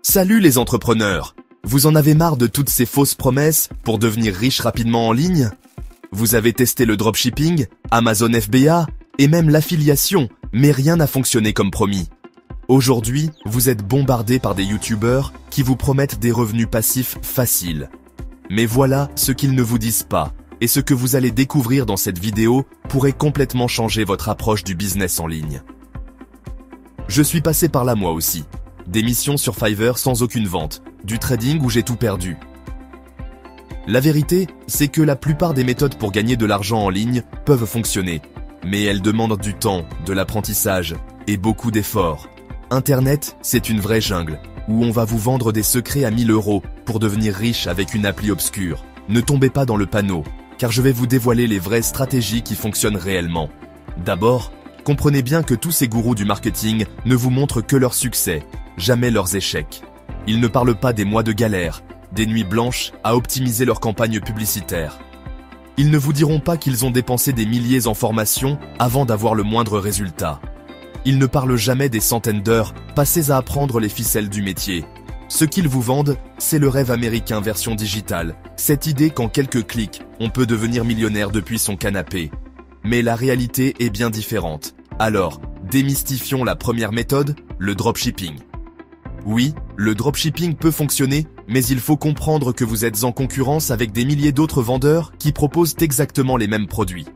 Salut les entrepreneurs! Vous en avez marre de toutes ces fausses promesses pour devenir riche rapidement en ligne? Vous avez testé le dropshipping, Amazon FBA et même l'affiliation, mais rien n'a fonctionné comme promis. Aujourd'hui, vous êtes bombardé par des youtubeurs qui vous promettent des revenus passifs faciles. Mais voilà ce qu'ils ne vous disent pas, et ce que vous allez découvrir dans cette vidéo pourrait complètement changer votre approche du business en ligne. Je suis passé par là moi aussi. Des missions sur Fiverr sans aucune vente, du trading où j'ai tout perdu. La vérité, c'est que la plupart des méthodes pour gagner de l'argent en ligne peuvent fonctionner, mais elles demandent du temps, de l'apprentissage et beaucoup d'efforts. Internet, c'est une vraie jungle, où on va vous vendre des secrets à 1000 € pour devenir riche avec une appli obscure. Ne tombez pas dans le panneau, car je vais vous dévoiler les vraies stratégies qui fonctionnent réellement. D'abord, comprenez bien que tous ces gourous du marketing ne vous montrent que leur succès, jamais leurs échecs. Ils ne parlent pas des mois de galère, des nuits blanches à optimiser leur campagne publicitaire. Ils ne vous diront pas qu'ils ont dépensé des milliers en formation avant d'avoir le moindre résultat. Ils ne parlent jamais des centaines d'heures passées à apprendre les ficelles du métier. Ce qu'ils vous vendent, c'est le rêve américain version digitale. Cette idée qu'en quelques clics, on peut devenir millionnaire depuis son canapé. Mais la réalité est bien différente. Alors, démystifions la première méthode, le dropshipping. Oui, le dropshipping peut fonctionner, mais il faut comprendre que vous êtes en concurrence avec des milliers d'autres vendeurs qui proposent exactement les mêmes produits.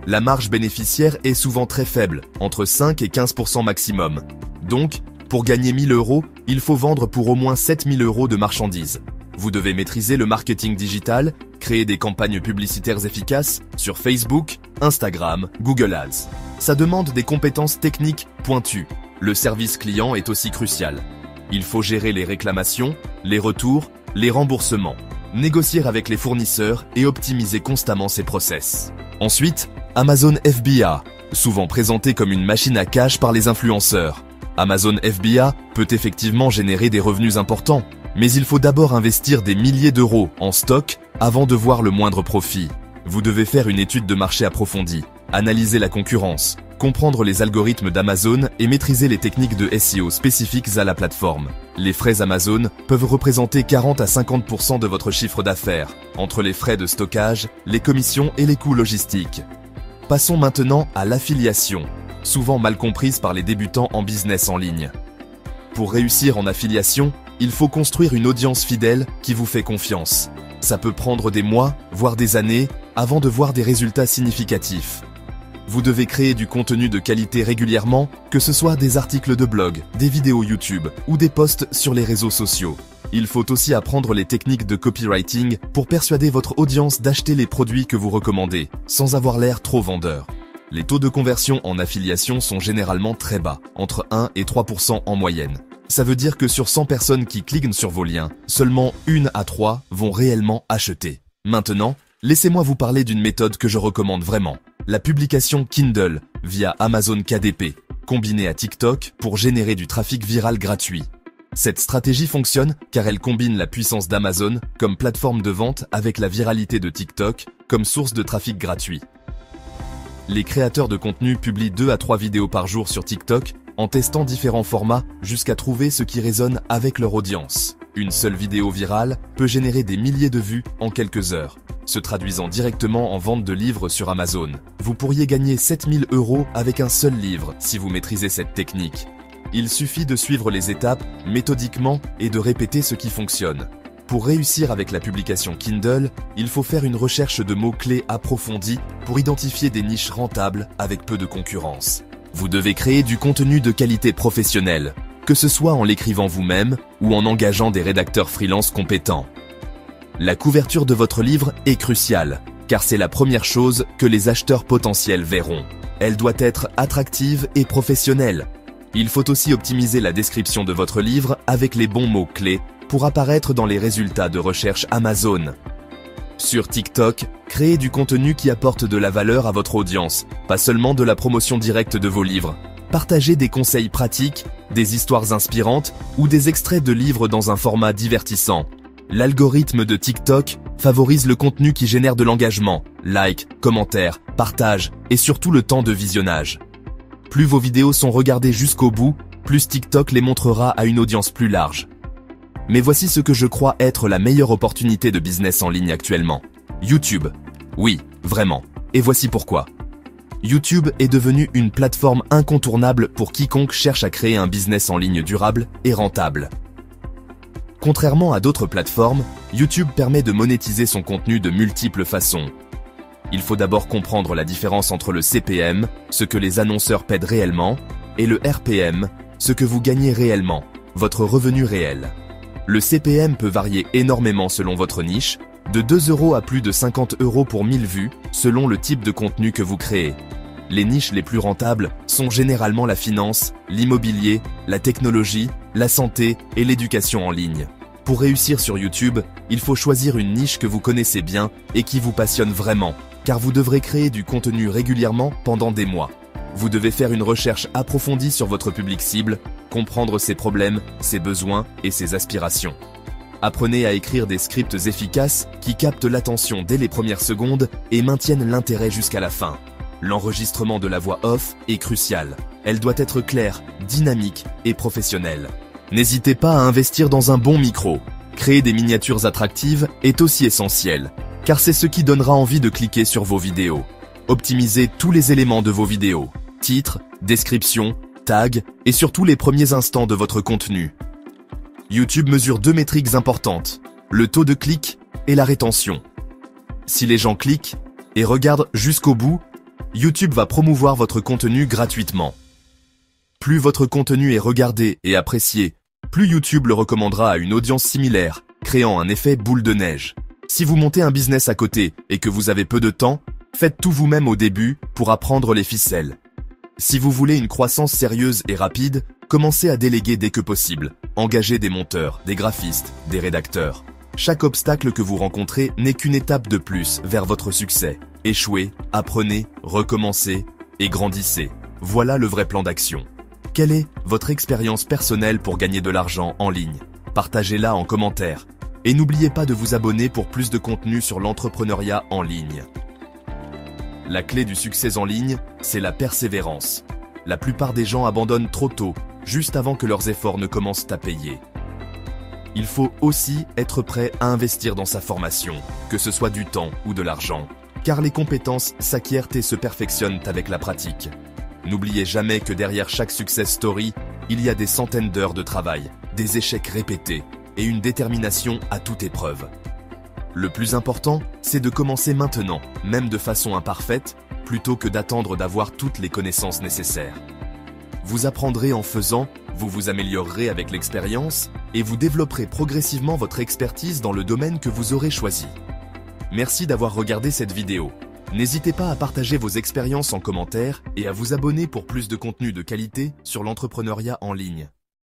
La marge bénéficiaire est souvent très faible, entre 5 et 15% maximum. Donc, pour gagner 1000 €, il faut vendre pour au moins 7000 € de marchandises. Vous devez maîtriser le marketing digital, créer des campagnes publicitaires efficaces sur Facebook, Instagram, Google Ads. Ça demande des compétences techniques pointues. Le service client est aussi crucial. Il faut gérer les réclamations, les retours, les remboursements, négocier avec les fournisseurs et optimiser constamment ses process. Ensuite, Amazon FBA, souvent présenté comme une machine à cash par les influenceurs. Amazon FBA peut effectivement générer des revenus importants, mais il faut d'abord investir des milliers d'euros en stock avant de voir le moindre profit. Vous devez faire une étude de marché approfondie, analyser la concurrence, comprendre les algorithmes d'Amazon et maîtriser les techniques de SEO spécifiques à la plateforme. Les frais Amazon peuvent représenter 40 à 50% de votre chiffre d'affaires, entre les frais de stockage, les commissions et les coûts logistiques. Passons maintenant à l'affiliation, souvent mal comprise par les débutants en business en ligne. Pour réussir en affiliation, il faut construire une audience fidèle qui vous fait confiance. Ça peut prendre des mois, voire des années, avant de voir des résultats significatifs. Vous devez créer du contenu de qualité régulièrement, que ce soit des articles de blog, des vidéos YouTube ou des posts sur les réseaux sociaux. Il faut aussi apprendre les techniques de copywriting pour persuader votre audience d'acheter les produits que vous recommandez, sans avoir l'air trop vendeur. Les taux de conversion en affiliation sont généralement très bas, entre 1 et 3% en moyenne. Ça veut dire que sur 100 personnes qui cliquent sur vos liens, seulement 1 à 3 vont réellement acheter. Maintenant, laissez-moi vous parler d'une méthode que je recommande vraiment. La publication Kindle via Amazon KDP, combinée à TikTok pour générer du trafic viral gratuit. Cette stratégie fonctionne car elle combine la puissance d'Amazon comme plateforme de vente avec la viralité de TikTok comme source de trafic gratuit. Les créateurs de contenu publient 2 à 3 vidéos par jour sur TikTok en testant différents formats jusqu'à trouver ce qui résonne avec leur audience. Une seule vidéo virale peut générer des milliers de vues en quelques heures, se traduisant directement en vente de livres sur Amazon. Vous pourriez gagner 7000 € avec un seul livre si vous maîtrisez cette technique. Il suffit de suivre les étapes méthodiquement et de répéter ce qui fonctionne. Pour réussir avec la publication Kindle, il faut faire une recherche de mots-clés approfondie pour identifier des niches rentables avec peu de concurrence. Vous devez créer du contenu de qualité professionnelle, que ce soit en l'écrivant vous-même ou en engageant des rédacteurs freelance compétents. La couverture de votre livre est cruciale, car c'est la première chose que les acheteurs potentiels verront. Elle doit être attractive et professionnelle. Il faut aussi optimiser la description de votre livre avec les bons mots-clés pour apparaître dans les résultats de recherche Amazon. Sur TikTok, créez du contenu qui apporte de la valeur à votre audience, pas seulement de la promotion directe de vos livres. Partagez des conseils pratiques, des histoires inspirantes ou des extraits de livres dans un format divertissant. L'algorithme de TikTok favorise le contenu qui génère de l'engagement, likes, commentaires, partages et surtout le temps de visionnage. Plus vos vidéos sont regardées jusqu'au bout, plus TikTok les montrera à une audience plus large. Mais voici ce que je crois être la meilleure opportunité de business en ligne actuellement. YouTube. Oui, vraiment. Et voici pourquoi. YouTube est devenu une plateforme incontournable pour quiconque cherche à créer un business en ligne durable et rentable. Contrairement à d'autres plateformes, YouTube permet de monétiser son contenu de multiples façons. Il faut d'abord comprendre la différence entre le CPM, ce que les annonceurs paient réellement, et le RPM, ce que vous gagnez réellement, votre revenu réel. Le CPM peut varier énormément selon votre niche, de 2 € à plus de 50 € pour 1000 vues, selon le type de contenu que vous créez. Les niches les plus rentables sont généralement la finance, l'immobilier, la technologie, la santé et l'éducation en ligne. Pour réussir sur YouTube, il faut choisir une niche que vous connaissez bien et qui vous passionne vraiment, car vous devrez créer du contenu régulièrement pendant des mois. Vous devez faire une recherche approfondie sur votre public cible, comprendre ses problèmes, ses besoins et ses aspirations. Apprenez à écrire des scripts efficaces qui captent l'attention dès les premières secondes et maintiennent l'intérêt jusqu'à la fin. L'enregistrement de la voix off est crucial. Elle doit être claire, dynamique et professionnelle. N'hésitez pas à investir dans un bon micro. Créer des miniatures attractives est aussi essentiel, car c'est ce qui donnera envie de cliquer sur vos vidéos. Optimisez tous les éléments de vos vidéos, titres, description, tags et surtout les premiers instants de votre contenu. YouTube mesure 2 métriques importantes, le taux de clic et la rétention. Si les gens cliquent et regardent jusqu'au bout, YouTube va promouvoir votre contenu gratuitement. Plus votre contenu est regardé et apprécié, plus YouTube le recommandera à une audience similaire, créant un effet boule de neige. Si vous montez un business à côté et que vous avez peu de temps, faites tout vous-même au début pour apprendre les ficelles. Si vous voulez une croissance sérieuse et rapide, commencez à déléguer dès que possible. Engagez des monteurs, des graphistes, des rédacteurs. Chaque obstacle que vous rencontrez n'est qu'une étape de plus vers votre succès. Échouez, apprenez, recommencez et grandissez. Voilà le vrai plan d'action. Quelle est votre expérience personnelle pour gagner de l'argent en ligne? Partagez-la en commentaire. Et n'oubliez pas de vous abonner pour plus de contenu sur l'entrepreneuriat en ligne. La clé du succès en ligne, c'est la persévérance. La plupart des gens abandonnent trop tôt, juste avant que leurs efforts ne commencent à payer. Il faut aussi être prêt à investir dans sa formation, que ce soit du temps ou de l'argent, car les compétences s'acquièrent et se perfectionnent avec la pratique. N'oubliez jamais que derrière chaque success story, il y a des centaines d'heures de travail, des échecs répétés et une détermination à toute épreuve. Le plus important, c'est de commencer maintenant, même de façon imparfaite, plutôt que d'attendre d'avoir toutes les connaissances nécessaires. Vous apprendrez en faisant, vous vous améliorerez avec l'expérience et vous développerez progressivement votre expertise dans le domaine que vous aurez choisi. Merci d'avoir regardé cette vidéo. N'hésitez pas à partager vos expériences en commentaire et à vous abonner pour plus de contenu de qualité sur l'entrepreneuriat en ligne.